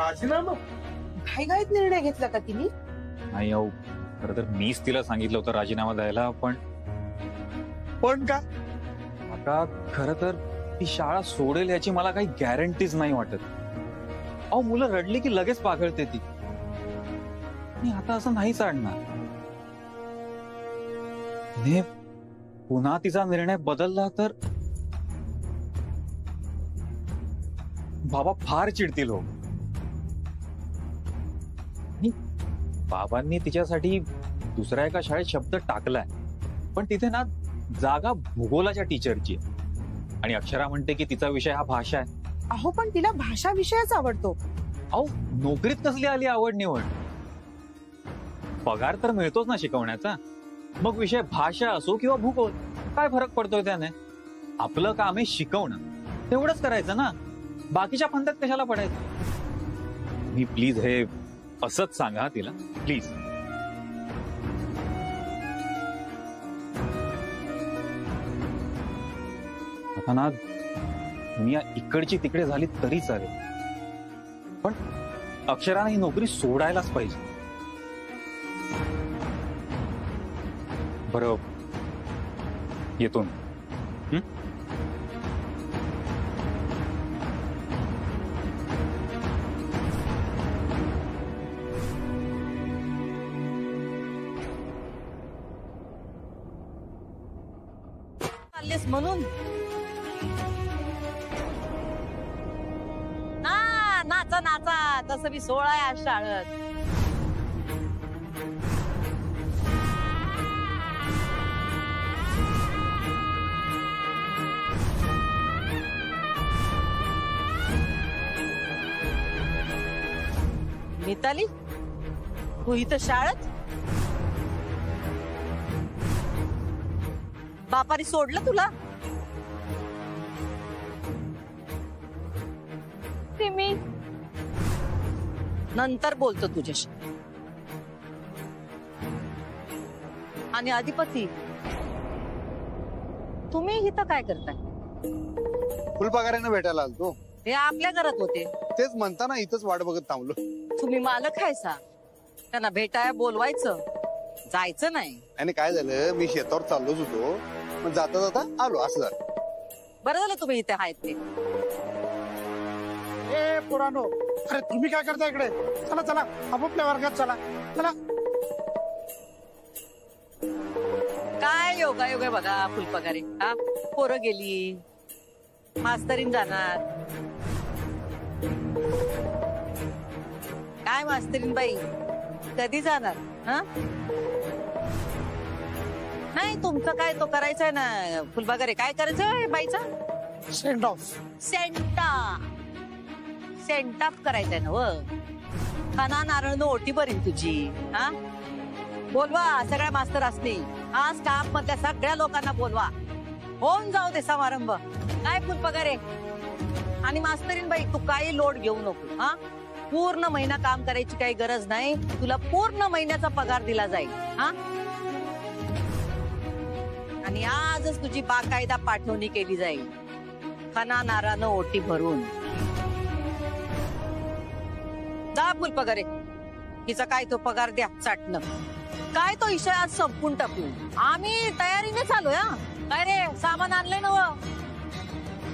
राजीनामा घाईघाईत निर्णय घेतला का तिने? नाही अहो, खरं तर मीच तिला सांगितलं होतं राजीनामा द्यायला, पण का आता खरं तर ती शाळा सोडेल याची मला काही गॅरंटीज नाही वाटत. अहो, मुलं रडली की लगेच पाघळते ती. मी आता असं नाही चालणार. ने पुन्हा तिचा निर्णय बदलला तर बाबा फार चिडतील हो. बाबांनी तिच्यासाठी दुसऱ्या एका शाळेत शब्द टाकलाय, पण तिथे ना जागा भूगोलाच्या टीचरची आहे. आणि अक्षरा म्हणते की तिचा विषय हा भाषा आहे. अहो पण तिला भाषा विषयच आवडतो. अहो, नोकरीत कसली आली आवड निवड? पगार तर मिळतोच ना शिकवण्याचा. मग विषय भाषा असो किंवा भूगोल, काय फरक पडतोय त्याने? आपलं काम आहे शिकवणं, तेवढंच करायचं ना. बाकीच्या फंदात कशाला पडायचं? मी प्लीज हे असंच सांगा तिला, प्लीज. आता ना दुनिया इकडची तिकडे झाली तरी चालेल, पण अक्षराने ही नोकरी सोडायलाच पाहिजे. बरं, येतो मी. म्हणून नाचा नाचा, तसं मी 16 आहे आज शाळेत. मिताली, तू इथं शाळेत? बापारी सोडलं तुला? मी नंतर बोलतो तुझ्याशी. आणि अधिपती, तुम्ही इथं काय करताय? फुलपगाराने भेटायला आलतो. हे आपल्या घरात होते. तेच म्हणताना इथंच वाट बघत थांबलो. तुम्ही मालक खायचा, त्यांना भेटाय बोलवायचं, जायचं नाही. आणि काय झालं, मी शेतावर चाललोच होतो, पण जाता जाता आलो, असं झालं. बरं झालं तुम्ही इथे आहेत ते. ए पुरानो, अरे तुम्ही काय करता इकडे? चला चला, आपापल्या वर्गात चला. चला. काय योगा योगा बघा फुलपगारे. हा, पोरं गेली, मास्तरीन जाणार. काय मास्तरीन बाई कधी जाणार? हा, नाही तुमचं काय तो करायचंय ना फुलपगारे. काय करायचंय बाईचा? Send off. सेंट ऑफ करायचंय ना व. खाना नारळ ओटी बरीन तुझी. हा, बोलवा सगळ्या मास्तर असते. आज काम मधल्या सगळ्या लोकांना बोलवा, होऊन जाऊ दे समारंभ. काय फुलपगारे आणि मास्तरीन बाई, तू काही लोड घेऊ नको. हा, पूर्ण महिना काम करायची काही गरज नाही. तुला पूर्ण महिन्याचा पगार दिला जाईल. हा, आणि आजच तुझी बाकायदा पाठवणी केली जाईल, खाना नारानं ओटी भरून. जा फुलपगारे, हिचा काय तो पगार द्या चाटणं. काय तो इशय आज संपून टाकू. आम्ही तयारीने चालू. हा, काय रे सामान आणलंय ना?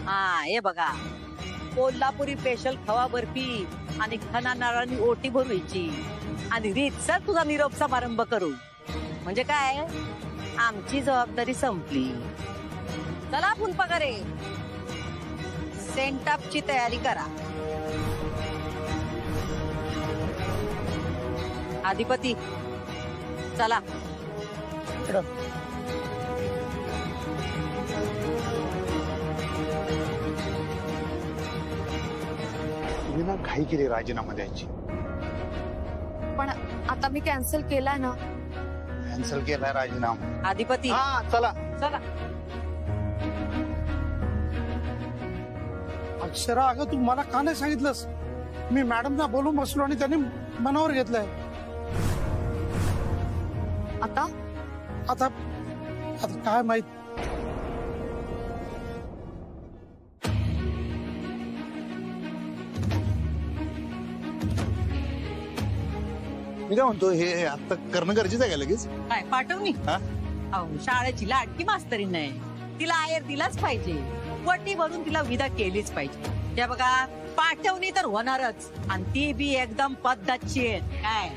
हा, हे बघा, कोल्हापुरी स्पेशल खवा बर्फी आणि खाना नारळानी ओटी भरवायची आणि रीतसर तुझा निरोप समारंभ करू. म्हणजे काय, आमची जबाबदारी संपली. चला फुलपगारे, सेंट ऑफची तयारी करा. अधिपती चला. तुम्ही ना घाई केली राजीनामा द्यायची. पण आता मी कॅन्सल केलाय ना. कॅन्सल केलाय राजीनामा. अधिपती हा, चला चला. अक्षरा, अगं तू मला का नाही सांगितलंस? मी मॅडमना बोलून बसलो आणि त्यांनी मनावर घेतलंय. आता आता आता काय माहित. मी काय म्हणतो हे आता करणं गरजेचं आहे का लगेच? काय पाठवणी हा? अहो शाळेची लाडकी मास्तरी नाही, तिला आयर दिलाच पाहिजे, वटी भरून तिला विदा केलीच पाहिजे. त्या बघा पाठवणी तर होणारच, आणि ती बी एकदम पद्धतशीर. काय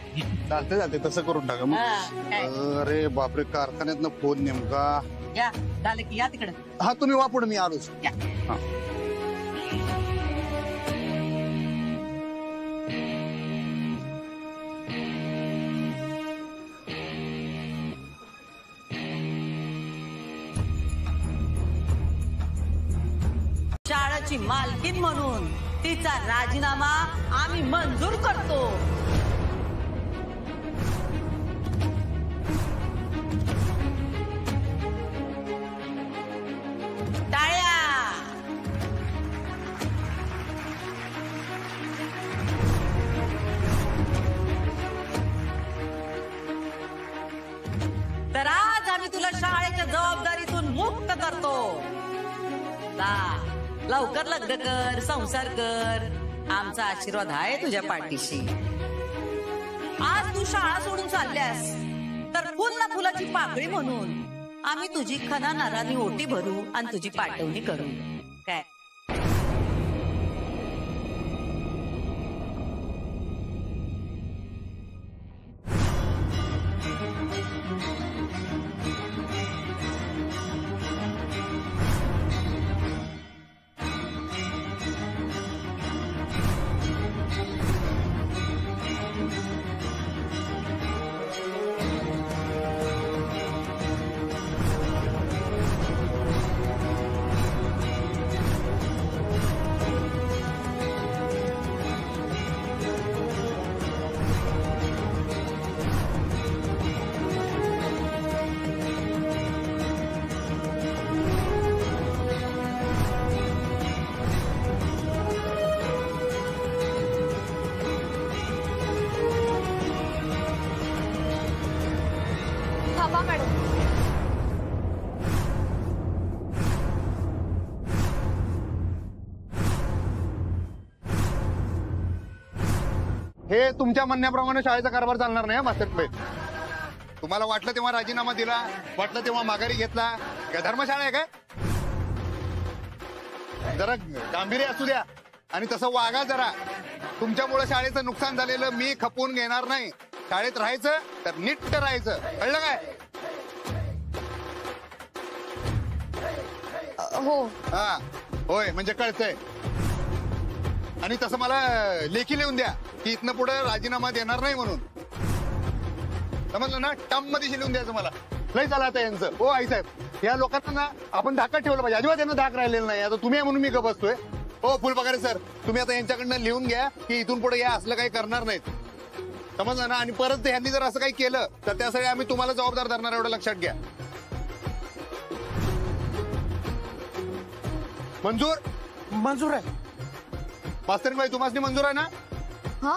चालते चालते तसं करून टाका मग. हा, काय? अरे बापरे, कारखान्यातनं फोन नेमका. या झालं की या तिकडं. हा तुम्ही वा पुढे, मी आलोच. या. हा. शाळेची मालकीन म्हणून तिचा राजीनामा आम्ही मंजूर करतो. टाळ्या. तर आज आम्ही तुला शाळेच्या जबाबदारीतून मुक्त करतो. लवकर लग्न कर, संसार कर, आमचा आशीर्वाद आहे तुझ्या पाठीशी. आज तू शाळा सोडून चालल्यास तर फुल ना फुलाची पाकळी म्हणून आम्ही तुझी खना नारानी ओटी भरू आणि तुझी पाठवणी करू. काय थांबा मॅडम. हे तुमच्या म्हणण्याप्रमाणे शाळेचा कारभार चालणार नाही मास्तर. तुम्हाला वाटलं तेव्हा राजीनामा दिला, वाटलं तेव्हा माघारी घेतला. काय धर्मशाळा आहे काय? जरा गांभीर्य असू द्या आणि तसं वागा जरा. तुमच्यामुळे शाळेचं नुकसान झालेलं मी खपवून घेणार नाही. शाळेत राहायचं तर नीट राहायचं, कळलं काय? हो. हा होय म्हणजे कळतंय. आणि तसं मला लेखी लिहून द्या की इथनं पुढे राजीनामा देणार नाही म्हणून. समजलं ना? टर्म मध्ये लिहून द्यायचं मला. लय झालं आता यांचं. हो आई साहेब, या लोकांना ना आपण धाकात ठेवलं पाहिजे. अजिबात यांना धाक राहिलेला नाही. आता तुम्ही आहे म्हणून मी गप बसतोय. हो फुलपगारे सर, तुम्ही आता यांच्याकडनं लिहून घ्या की इथून पुढे या असलं काही करणार नाहीत. समजलं ना? आणि परत ह्यांनी जर असं काही केलं तर त्यासाठी आम्ही तुम्हाला जबाबदार धरणार, एवढं लक्षात घ्या. मंजूर? मंजूर आहे. मास्तरीन भाई तुम्हाला मंजूर आहे ना? हा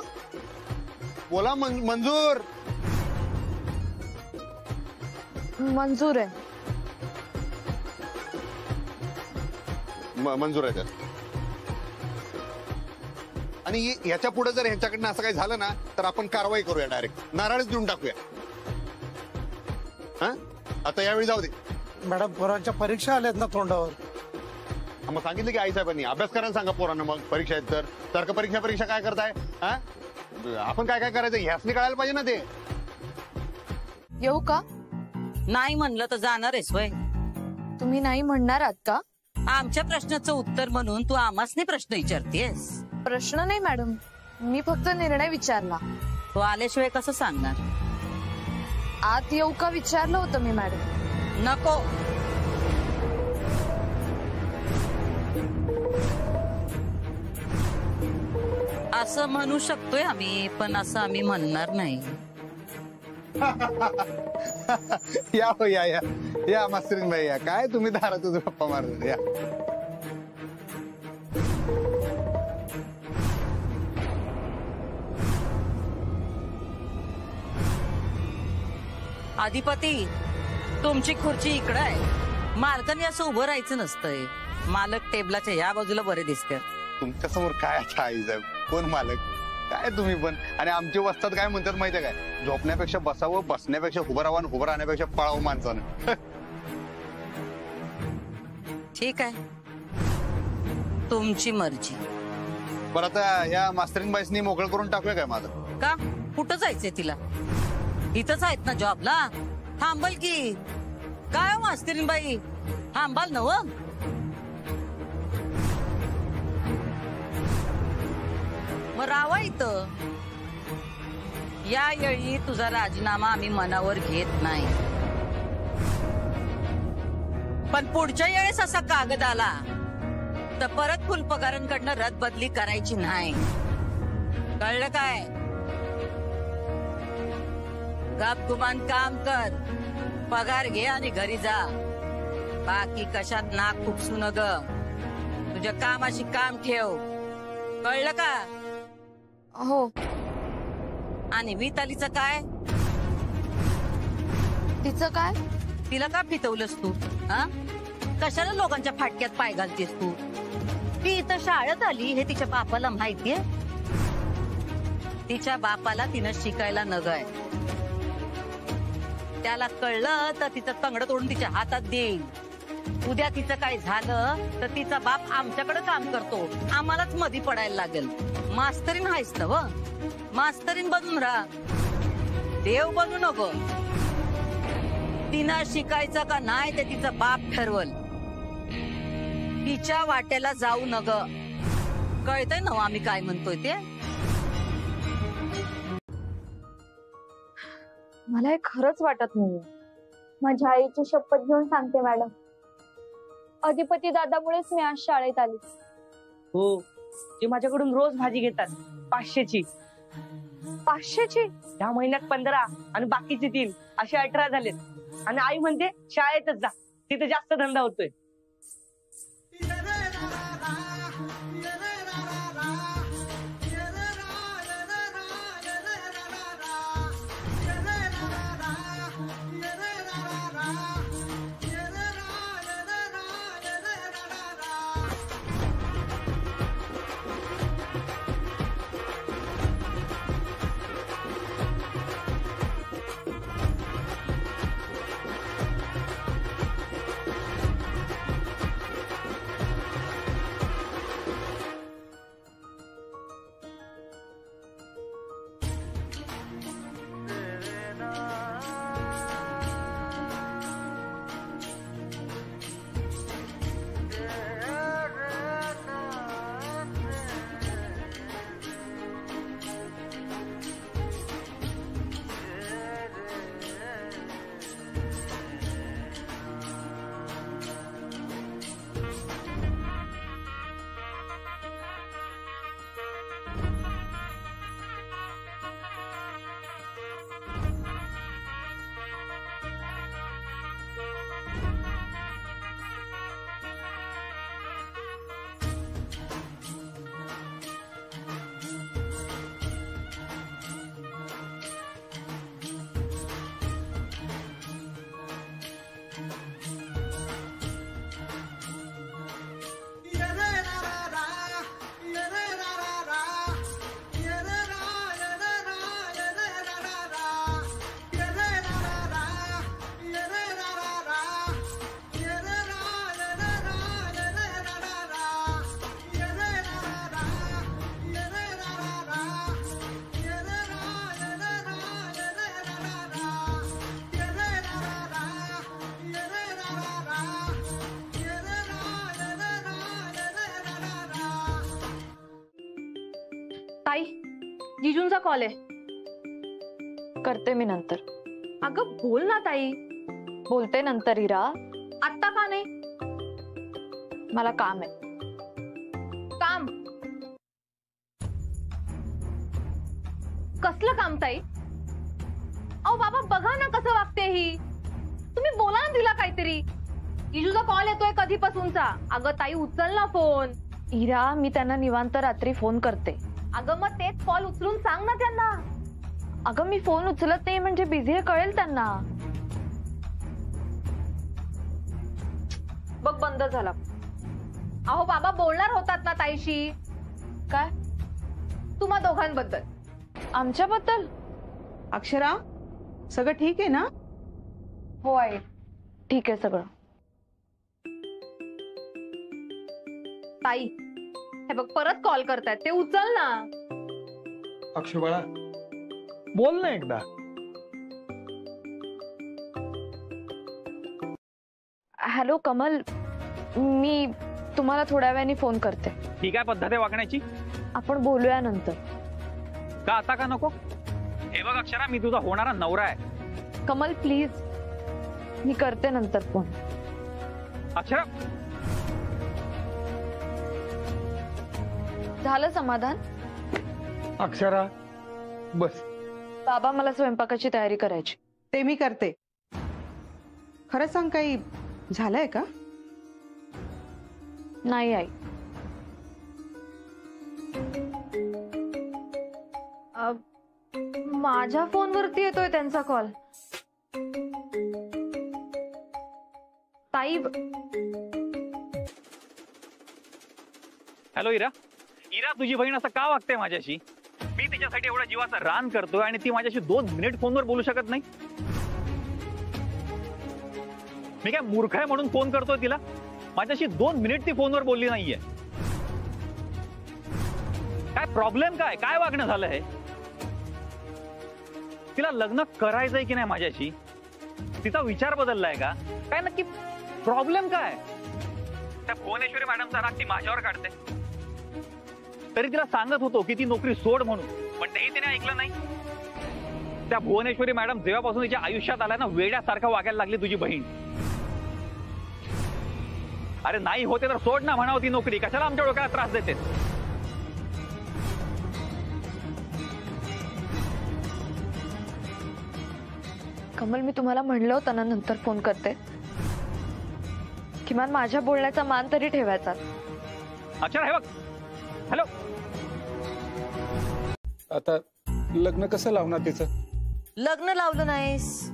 बोला मंजूर. मंजूर आहे. मंजूर आहे तर. आणि याच्या पुढे जर ह्यांच्याकडनं असं काही झालं ना तर आपण कारवाई करूया, डायरेक्ट नारळच देऊन टाकूया. हा आता यावेळी जाऊ दे. मॅडम पोरांच्या परीक्षा आल्यात ना तोंडावर. मग सांगितलं की आई साहेबांनी अभ्यास करायला सांगा पोरांना. मग परीक्षा आहेत तर सारखं परीक्षा काय करताय? हा आपण काय काय करायचं ह्यासनी कळायला पाहिजे ना. ते येऊ का? नाही म्हणलं तर जाणार आहेस वय? तुम्ही नाही म्हणणार आहात का? आमच्या प्रश्नाचं उत्तर म्हणून तू आम्हासनी प्रश्न विचारतेस? प्रश्न नाही मॅडम, मी फक्त निर्णय विचारला. तू आल्याशिवाय कसं सांगणार? आत येऊ का विचारलं होतं मी मॅडम. नको. असं म्हणू शकतोय आम्ही, पण असं आम्ही म्हणणार नाही. या हो या या या मास्तरीन भाई या. काय तुम्ही दारातच गप्पा मारत या. अधिपती, तुमची खुर्ची इकडं आहे. मालकाने असं उभं राहायचं नसतंय. मालक टेबलाच्या या बाजूला बरे दिसतात. तुमच्या समोर काय अच्छा आई साहेब? कोण मालक? काय तुम्ही पण. आणि आमच्या वस्तात काय म्हणतात माहितीये काय, झोपण्यापेक्षा बसावं, बसण्यापेक्षा उभं राहावं, उभं राहण्यापेक्षा पळावं माणसानं. ठीक आहे, तुमची मर्जी. बरं आता या मास्तरीन बाईसनी मोकळं करून टाकूया काय माझं? का कुठं जायचंय तिला? इथंच आहेत ना जॉबला, थांबल की. काय हो मास्तरीन बाई, थांबाल नव? मग राहावा इथं. यावेळी तुझा राजीनामा आम्ही मनावर घेत नाही, पण पुढच्या वेळेस असा कागद आला तर परत फुलपगारांकडनं रद्दबदली करायची नाही. कळलं काय? गपगुमान काम कर, पगार घे आणि घरी जा. बाकी कशात नाक खुपसू नग. तुझ्या कामाशी काम ठेव. कळलं का? हो. आणि मितालीचं काय? तिचं काय? तिला का फितवलंस तू? हा, कशाला लोकांच्या फाटक्यात पाय घालतेस तू? ती इथं शाळेत आली हे तिच्या बापाला माहितीये. तिच्या बापाला तिनं शिकायला नगय. त्याला कळलं तर तिचं तंगड तोडून तिच्या हातात देईल. उद्या तिचं काय झालं तर तिचा बाप आमच्याकडे काम करतो, आम्हालाच मधी पडायला लागेल. मास्तरीन हायस ना व, मास्तरीन बनून राहा, देव बनू नको. तिनं शिकायचं का नाही ते तिचा बाप ठरवल. तिच्या वाट्याला जाऊ नग. कळतंय ना आम्ही काय म्हणतोय ते? मला हे खरंच वाटत नाहीये. माझ्या आईची शपथ घेऊन सांगते मॅडम, अधिपती दादामुळेच मी आज शाळेत आली. हो, ते माझ्याकडून रोज भाजी घेतात 500ची. 500ची? ह्या महिन्यात 15 आणि बाकीचे 3 असे 18 झालेत. आणि आई म्हणते शाळेतच जा, तिथे जास्त धंदा होतोय. ताई, जिजूंचा कॉल आहे. करते मी नंतर. अगं बोल ना ताई. बोलते नंतर इरा. आत्ता का नाही? मला काम आहे. काम? कसलं काम ताई? अहो बाबा बघा ना कसं वागते ही. तुम्ही बोला ना तिला काहीतरी. जिजूचा कॉल येतोय कधीपासूनचा. अगं ताई उचल ना फोन. इरा, मी त्यांना निवांत रात्री फोन करते. अगं मग तेच कॉल उचलून सांग ना त्यांना. अगं मी फोन उचलत नाही म्हणजे बिझी आहे कळेल त्यांना. बघ बंद झाला. अहो बाबा बोलणार होतात ना ताईशी. काय? तुम्हा दोघांबद्दल. आमच्याबद्दल? अक्षरा, सगळं ठीक आहे ना? हो आई, ठीक आहे सगळं. ताई, हे बघ परत कॉल करतायत, ते उचल ना. अक्षय बाळा, बोल ना एकदा. हॅलो कमल, मी तुम्हाला थोड्या वेळाने फोन करते. ही काय पद्धत आहे वागण्याची? आपण बोलूया नंतर. का आता का नको? हे बघ अक्षरा, मी तुझा होणारा नवरा आहे. कमल प्लीज, मी करते नंतर फोन. अक्षरा, झालं समाधान? अक्षरा बस. बाबा, मला स्वयंपाकाची तयारी करायची. ते मी करते. खरं सांग, काही झालंय का? नाही आई. माझ्या फोनवरती येतोय त्यांचा कॉल. ताई, हॅलो इरा. इरा, तुझी बहीण असं का वागते माझ्याशी? मी तिच्यासाठी एवढा जीवाचा रान करतोय आणि ती माझ्याशी 2 मिनिट फोनवर बोलू शकत नाही? मी काय मूर्ख आहे म्हणून फोन करतोय तिला? माझ्याशी 2 मिनिट ती फोनवर बोलली नाहीये. काय प्रॉब्लेम? काय वागणं झालंय? तिला लग्न करायचंय की नाही माझ्याशी? तिचा विचार बदललाय का? काय नक्की प्रॉब्लेम काय? त्या भुवनेश्वरी मॅडमचा राग ती माझ्यावर काढते. तरी तिला सांगत होतो की ती नोकरी सोड म्हणून, पण तेही तिने ऐकलं नाही. त्या भुवनेश्वरी मॅडम जेव्हापासून तिच्या आयुष्यात आल्या ना, वेड्यासारखं वागायला लागली तुझी बहीण. अरे नाही होते तर सोड ना म्हणावं ती नोकरी, कशाला आमच्या डोक्याला त्रास देते? कमल, मी तुम्हाला म्हणलं होतं ना नंतर फोन करते. किमान माझ्या बोलण्याचा मान तरी ठेवायचा. अच्छा, हे बघ. हॅलो. आता लग्न कसं लावणार तिचं? लग्न लावलं नाहीस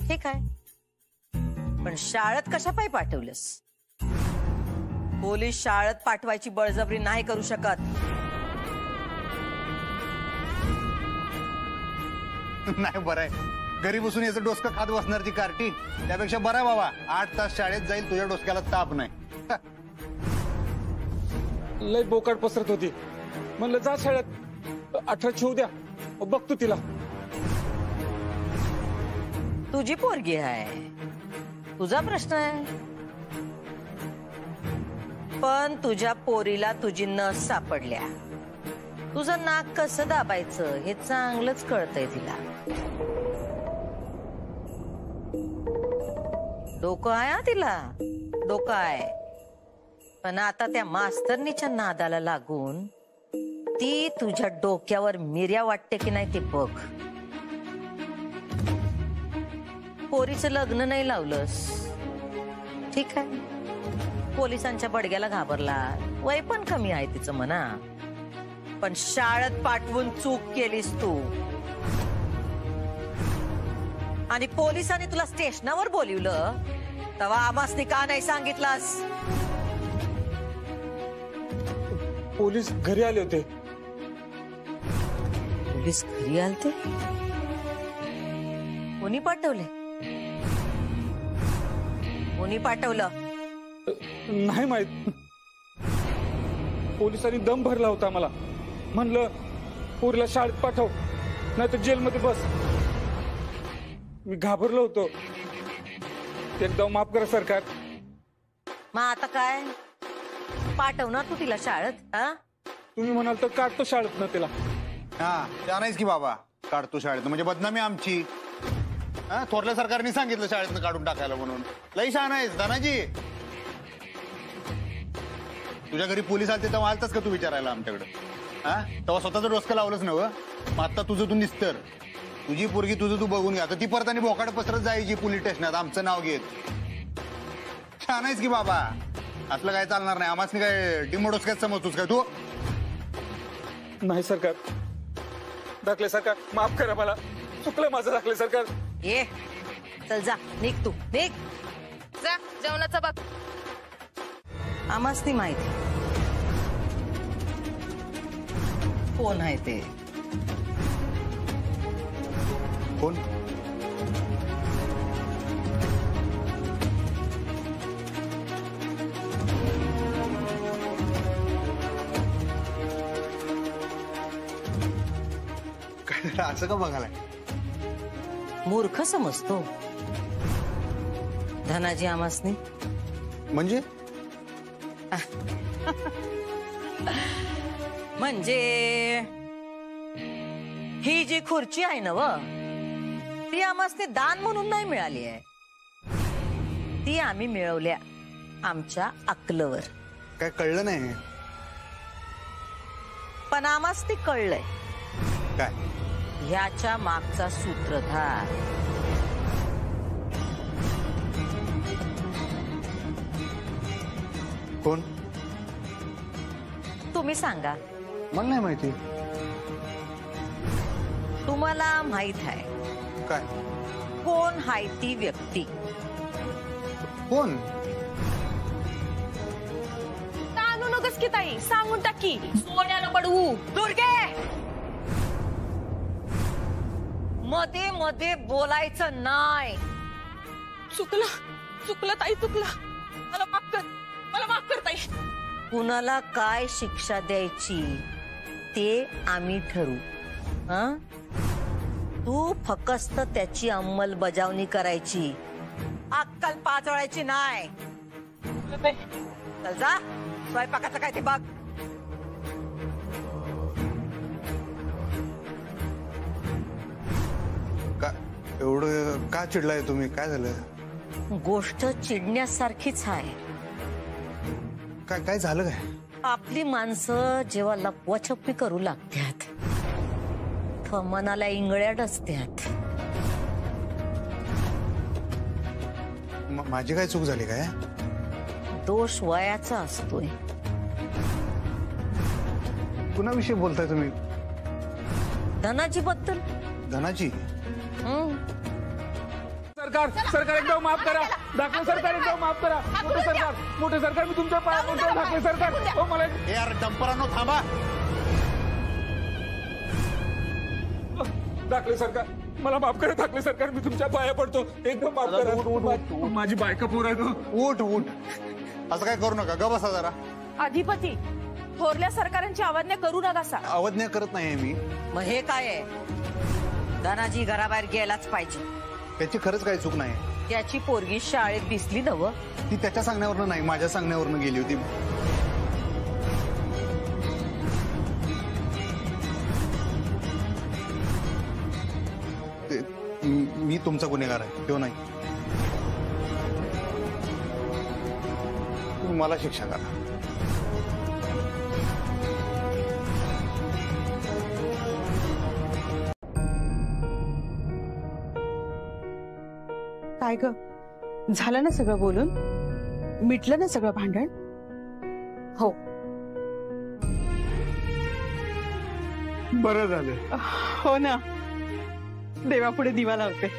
ठीक आहे, पण शाळेत कशा पायी पाठवलंस? पोलीस शाळेत पाठवायची बळजबरी नाही करू शकत. नाही, बरं आहे. घरी बसून याचं डोसकं खात बसणार ती कार्टी, त्यापेक्षा बरं आहे बाबा. 8 तास शाळेत जाईल, तुझ्या डोसक्याला ताप नाही. लय बोकाड पसरत होती. म्हणलं जा शाळेत, 18 होऊ द्या, बघतो तिला. तुझी पोरगी आहे, तुझा प्रश्न आहे. पण तुझ्या पोरीला तुझी नस सापडल्या. तुझं नाक कसं दाबायचं हे चांगलंच कळतंय तिला. डोकं आहे हा तिला, डोकं आहे. पण आता त्या मास्तरनीच्या नादाला लागून ती तुझ्या डोक्यावर मिऱ्या वाटते की नाही ते बघ. पोरीचं लग्न नाही लावलंस ठीक आहे, पोलिसांच्या बडग्याला घाबरला, वय पण कमी आहे तिचं म्हणा. पण शाळेत पाठवून चूक केलीस तू, आणि पोलिसांनी तुला स्टेशनावर बोलिवलं तेव्हा आमासनी का नाही सांगितलास? पोलीस घरी आले होते. पोलीस घरी आलते? कोणी पाठवले? कोणी पाठवलं? नाही माहित. पोलिसांनी दम भरला होता मला. म्हणलं पोरीला शाळेत पाठव, नाही तर जेलमध्ये बस. मी घाबरलो होतो. एकदा माफ करा सरकार. मग आता काय पाठवणार तू तिला शाळेत? हा, तुम्ही म्हणाल तर काढतो शाळेत ना तिला. हा, जाणायच की बाबा, काढतो शाळेत म्हणजे बदनामी आमची. हा, थोरल्या सरकारने सांगितलं शाळेतनं काढून टाकायला म्हणून. लई शहाण आहेस धनाजी. तुझ्या घरी पोलीस आलते तेव्हा आलतास का तू विचारायला आमच्याकडे? हा, तेव्हा स्वतःचं डोसकं लावलंच नव्ह. मग आता तुझं तू निस्तर, तुझी पोरगी तुझं तू बघून घ्या. ती परत आणि बोकाड पसरत जायची पोलीस स्टेशनात आमचं नाव घेत. छान आहेस की बाबा, असलं काय चालणार नाही. आम्हाला काय डिमो डोसक्यात समजतोस काय तू? नाही सरकार, दाखले सरकार माफ करा मला, चुकलं माझं दाखले सरकार. ये चल जा, निघ तू निघ. जा जेवणाचा बघ. आमासनी माहिती कोण आहे ते? कोण? काय झालं? असं का बघायला? मूर्ख समजतो धनाजी आमासनी. म्हणजे म्हणजे ही जी खुर्ची आहे ना व, ती आम्हाला दान म्हणून नाही मिळाली आहे. ती आम्ही मिळवल्या आमच्या अक्कलवर. काय कळलं नाही? पण आम्हाला ती कळलंय. काय? ह्याच्या मागचा सूत्रधार कोण? तुम्ही सांगा. मला नाही माहिती. तुम्हाला माहित आहे काय? कोण हाय ती व्यक्ती? कोण? ताणू नकोस की ताई, सांगून टाकी. सोन्याला पडवू. दुर्गे, मध्ये मध्ये बोलायचं नाही. चुकलं ताई, चुकलं. मला माफ कर ताई. कुणाला काय शिक्षा द्यायची ते आम्ही ठरवू. हं? तू फक्त त्याची अंमलबजावणी करायची, अक्कल पाचवायची नाही. चल जा, स्वयंपाकाचं काय ते बघ. का एवढं का चिडलाय तुम्ही? काय झालं? गोष्ट चिडण्यासारखीच आहे. काय काय झालं? काय? आपली माणसं जेव्हा लपवाछप्पी करू लागतात तेव्हा मनाला इंगळ्या डसतात. माझी काय चूक झाली काय? दोष वयाचा असतोय. कुणाविषयी बोलताय तुम्ही? धनाजी बद्दल. धनाजी? सरकार एकदा माफ करा. दाखले सरकार एकदा माफ करा. मोठे सरकार मी तुमच्या पाया पडतो. दाखले सरकार, हो मला यार डंपरांनो थांबा. दाखले सरकार मला माफ करा. दाखले सरकार मी तुमच्या पाया पडतो. एकदम माफ करा. माझी बायका पोर आहे. उठ उठ, असं काय करू नका. ग बसा जरा. अधिपती, थोरल्या सरकारांची अवज्ञा करू नका. अवज्ञा करत नाहीये मी. मग हे काय आहे? धनाजी घराबाहेर गेलाच पाहिजे. त्याची खरंच काही चूक नाही. त्याची पोरगी शाळेत दिसली नव. ती त्याच्या सांगण्यावरनं नाही, माझ्या सांगण्यावरनं गेली होती. मी तुमचा गुन्हेगार आहे तो नाही. तुम्ही मला शिक्षा करा. काय ग, झालं ना सगळं बोलून? मिटलं ना सगळं भांडण? हो. बरं झालं. हो ना, देवापुढे दिवा लावते.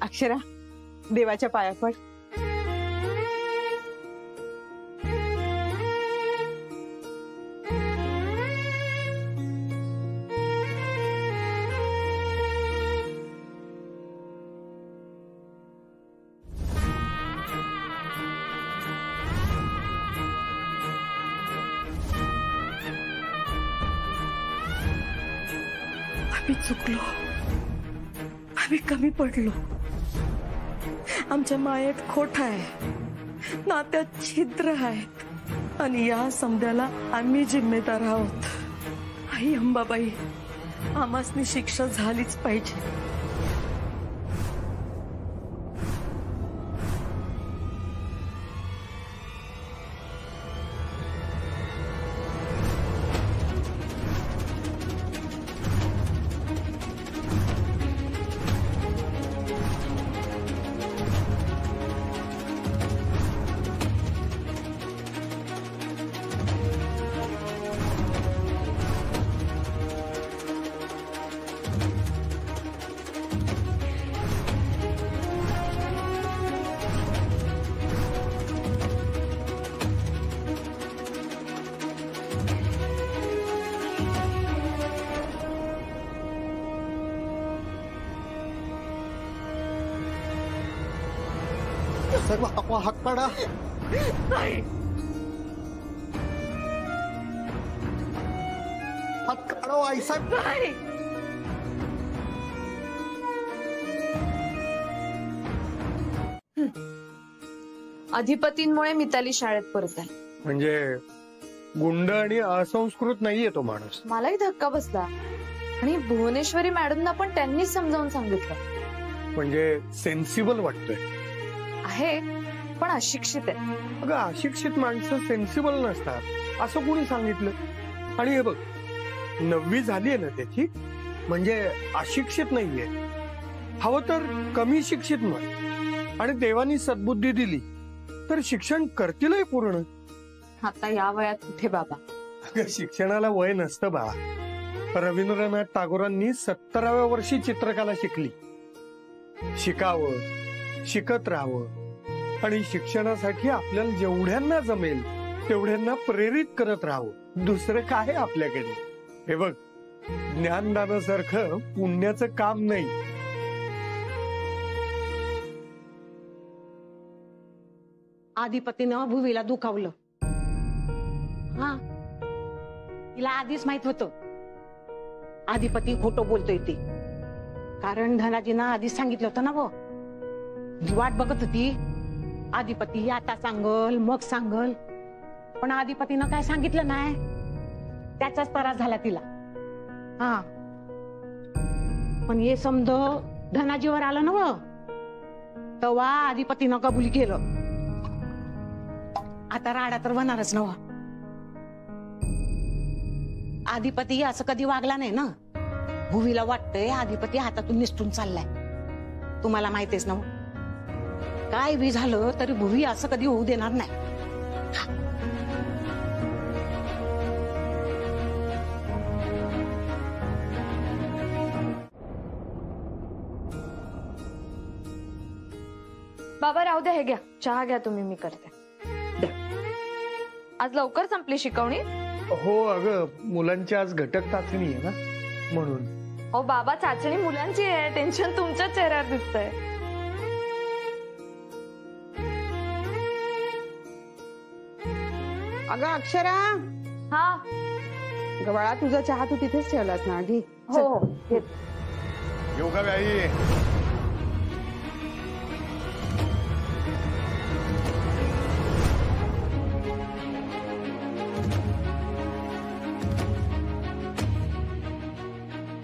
अक्षरा, देवाच्या पाया पड. आम्ही चुकलो, आम्ही कमी पडलो. आमच्या मायेत खोट आहे, नात्यात छिद्र आहेत आणि या समद्याला आम्ही जिम्मेदार आहोत. आई अंबाबाई, आम्हासनी शिक्षा झालीच पाहिजे. सर्व हात काढा. हात काढा आईसाहेब. अधिपतींमुळे मिताली शाळेत परत आली. म्हणजे गुंड आणि असंस्कृत नाहीये तो माणूस. मलाही धक्का बसला आणि भुवनेश्वरी मॅडमना पण त्यांनीच समजावून सांगितलं. म्हणजे सेन्सिबल वाटतोय. आहे पण अशिक्षित आहे. अगं अशिक्षित माणसं सेन्सिबल नसतात असं कोणी सांगितलं. आणि हे बघ 9वी झालीये ना त्याची, म्हणजे अशिक्षित नाहीये. हवं तर कमी शिक्षित म्हण. आणि देवानी सद्बुद्धी दिली तर शिक्षण करतीलही पूर्ण. आता या वयात कुठे बाबा. अगं शिक्षणाला वय नसतं बाळा. रवींद्रनाथ टागोरांनी 17व्या वर्षी चित्रकला शिकली. शिकावं, शिकत राहावं आणि शिक्षणासाठी आपल्याला जेवढ्यांना जमेल तेवढ्यांना प्रेरित करत राहावं. दुसरं काय आपल्याकडे. हे बघ ज्ञानदानासारखं पुण्याचं काम नाही. आधिपतीनं भुवीला दुखावलं. हा तिला आधीच माहित होतं आधिपती खोटं बोलतोय ते. कारण धनाजीनं आधीच सांगितलं होतं ना. ती वाट बघत होती आधिपती आता सांगल मग सांगल. पण आधिपतीनं काय सांगितलं नाही. त्याचाच त्रास झाला तिला. हा पण हे समज धनाजीवर आलं ना तेव्हा आधिपतीनं कबूल केलं. आता राडा तर होणारच नव्हा. आधिपती असं कधी वागला नाही ना. भुवीला वाटतंय आधिपती हातातून निसटून चाललाय. तुम्हाला माहितीच ना काय बी झालं तरी भुवी असं कधी होऊ देणार नाही. बाबा राहू द्या, हे घ्या चहा घ्या तुम्ही, मी करते. आज लवकर संपली शिकवणी. हो अगं मुलांची आज घटक चाचणी आहे ना म्हणून. हो बाबा चाचणी मुलांची आहे, टेन्शन तुमच्या चेहऱ्यावर दिसतंय. अगं अक्षरा. हा गबाळा तुझा चहा तू तिथेच ठेवलास ना आधी. हो हो येऊ का बाई.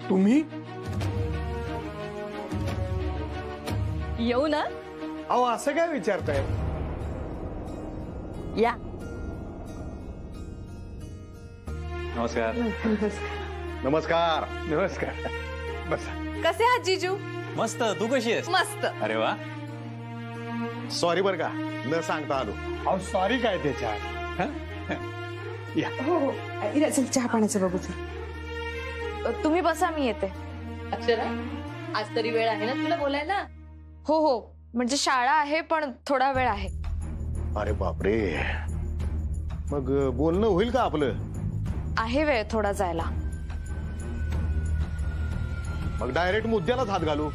तुम्ही येऊ ना. अहो असं काय विचारताय. या नमस्कार. नमस्कार. नमस्कार. बसा. कसे आहात जीजू. मस्त. तू कशी आहेस. मस्त. अरे वा. सॉरी बर का न सांगता आलो. अहो सॉरी काय त्याच्यात. या हो हो इरा, चल चहा पाण्याचं बघू. तुम्ही बसा, मी येते. अक्षरा आज तरी वेळ आहे ना तुला बोलायला. हो हो म्हणजे शाळा आहे पण थोडा वेळ आहे. अरे बापरे. मग बोलणं होईल का आपलं. आहे वेळ थोडा जायला. मग डायरेक्ट मुद्द्यालाच हात घालू.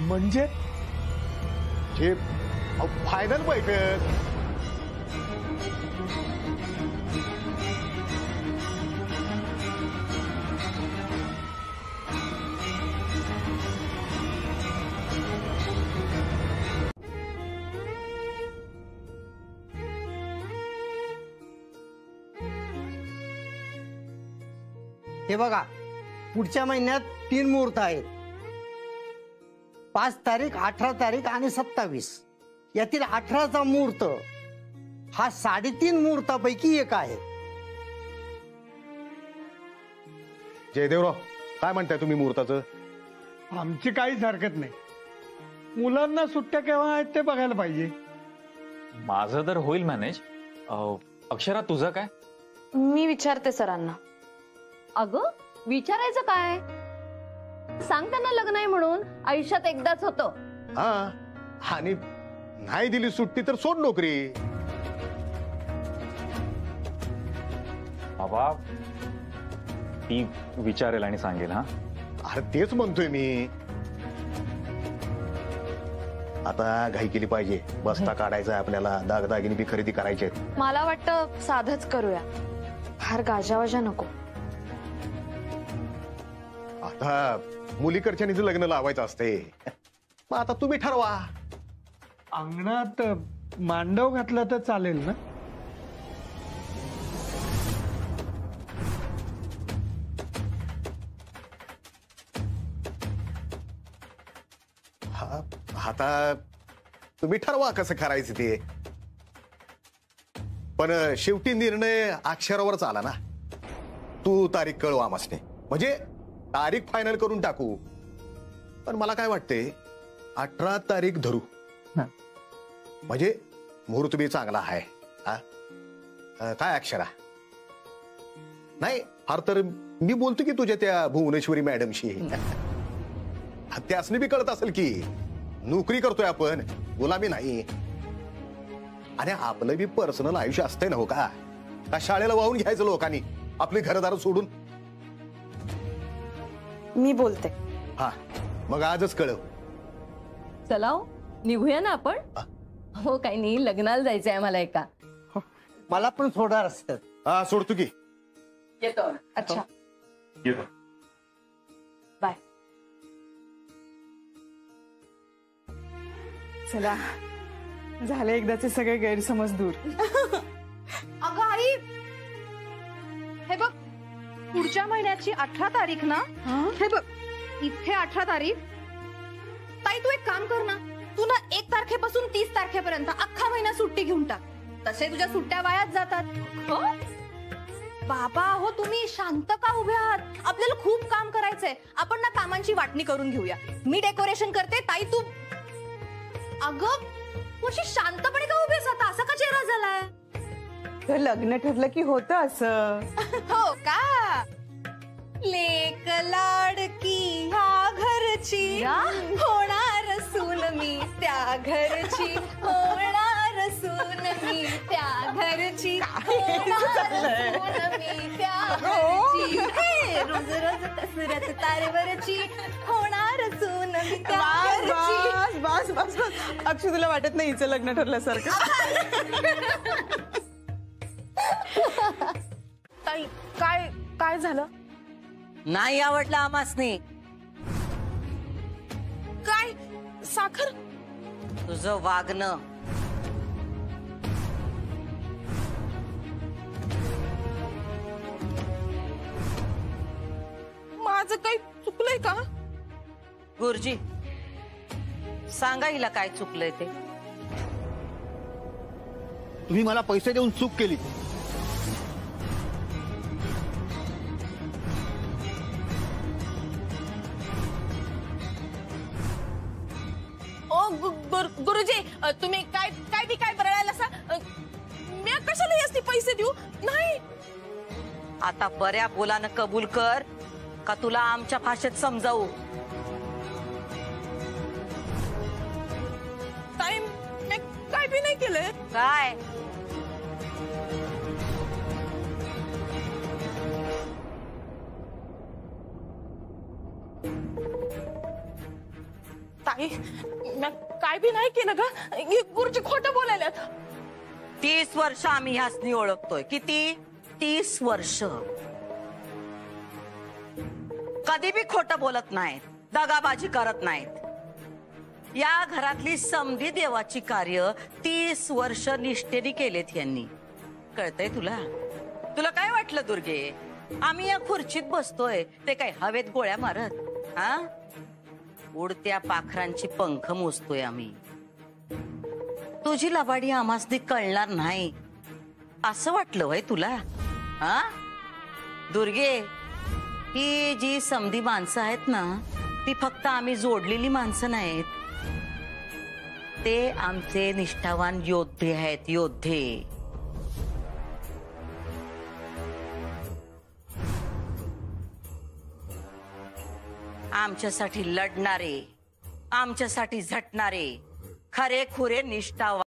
म्हणजे हे फायनल बैठक. हे बघा पुढच्या महिन्यात 3 मुहूर्त आहेत. 5 तारीख, 18 तारीख आणि 27. यातील 18चा मुहूर्त हा 3.5 मुहूर्तापैकी एक आहे. जयदेवराव काय म्हणताय तुम्ही मुहूर्ताचं. आमची काहीच हरकत नाही. मुलांना सुट्ट्या केव्हा आहेत ते बघायला पाहिजे. माझं तर होईल मॅनेज. अक्षरा तुझं काय. मी विचारते सरांना. अगं विचारायचं काय. सांग त्यांना लग्न आहे म्हणून. आयुष्यात एकदाच होतं. हा आणि नाही दिली सुट्टी तर सोड नोकरी. बाबा ती विचारेल आणि सांगेल. हा अरे तेच म्हणतोय मी. आता घाई केली पाहिजे, बस्ता काढायचा आहे आपल्याला, दागदागिने बी खरेदी करायचे आहेत. मला वाटतं साधच करूया, फार गाजावाजा नको. आता मुलीकडच्यानीच लग्न लावायचं असते, मग आता तुम्ही ठरवा. अंगणात मांडव घातला तर चालेल ना? आता तुम्ही ठरवा कसं करायचं ते, पण शेवटी निर्णय अक्षरावरच आला ना. तू तारीख कळव आमासने, म्हणजे तारीख फायनल करून टाकू. पण मला काय वाटते 18 तारीख धरू, म्हणजे मुहूर्त बी चांगला आहे. काय अक्षरा? नाही फार तर मी बोलतो की तुझ्या त्या भुवनेश्वरी मॅडमशी, त्यासनी बी कळत असेल की नोकरी करतोय आपण, गुलामी नाही. आणि आपलं बी पर्सनल आयुष्य असतंय ना, हो का? शाळेला वाहून घ्यायचं लोकांनी आपली घरदार सोडून. मी बोलते. हा मग आजच कळव. चला निघूया ना आपण. हो काही नाही, लग्नाला जायचंय आम्हाला एका. मला पण सोडा रस्त्यात. हा सोडतो की. येतो. अच्छा येतो. बाय. चला झाले एकदाचे सगळे गैरसमज दूर. अगं आई, हे बघ पुढच्या महिन्याची 18 तारीख ना. हे बघ इथे 18 तारीख. ताई तू एक काम कर ना, तू ना 1 तारखेपासून 30 तारखेपर्यंत अख्खा महिना सुट्टी घेऊन टाक. तसे तुझ्या सुट्ट्या वायाच जातात. हो बाबा, हो तुम्ही शांत का उभे आहात? आपल्याला खूप काम करायचंय. आपण ना कामांची वाटणी करून घेऊया. मी डेकोरेशन करते, ताई तू. अगं अशी शांतपणे का उभे आता? असा का चेहरा झालाय? तर लग्न ठरलं की होतं असं. हो का? लेक लाडकी ह्या घरची, होणार सून मी त्या घरची, होणार सून मी त्या घरची, होणार सून मी त्या घरची. हे, रोज रोज कसरत तारेवरची, होणार सून मी त्या घरची. बस बस बस अक्षय, तुला वाटत नाही हिचं लग्न ठरल्यासारखं? ताई काय काय झालं? नाही आवडलं आमासने. काय साखर? तुझं वागणं. माझं काही चुकलंय का? गुरुजी सांगा हिला काय चुकलंय ते. तुम्ही मला पैसे देऊन चूक केली. गुरुजी तुम्ही काय काय बी काय बरळायला सा? मी कशाला यासनी पैसे देऊ? नाही. आता बऱ्या बोलानं कबूल कर का तुला आमच्या भाषेत समजावू? ताई मी काय बी नाही केलंय. काय ताई मी काय बी नाही केलं ग. गुरुजी खोटं बोलायल्यात. 30 वर्ष आम्ही ह्यासनी ओळखतोय. किती? 30 वर्ष. कधी बी खोटं बोलत नाहीत, दगाबाजी करत नाहीत. या घरातली समधी देवाची कार्य 30 वर्ष निष्ठेने केलेत यांनी. कळतंय तुला? तुला काय वाटलं दुर्गे, आम्ही या खुर्चीत बसतोय ते काय हवेत गोळ्या मारत? हा, उडत्या पाखरांची पंख मोजतोय आम्ही. तुझी लबाडी आम्हासनी कळणार नाही असं वाटलं वय तुला? हा दुर्गे, ही जी समधी माणसं आहेत ना, ती फक्त आम्ही जोडलेली माणसं नाहीत. ते आमचे निष्ठावान योद्धे आहेत, योद्धे. आमच्यासाठी लढणारे, आमच्यासाठी झटणारे, खरे खुरे निष्ठावान.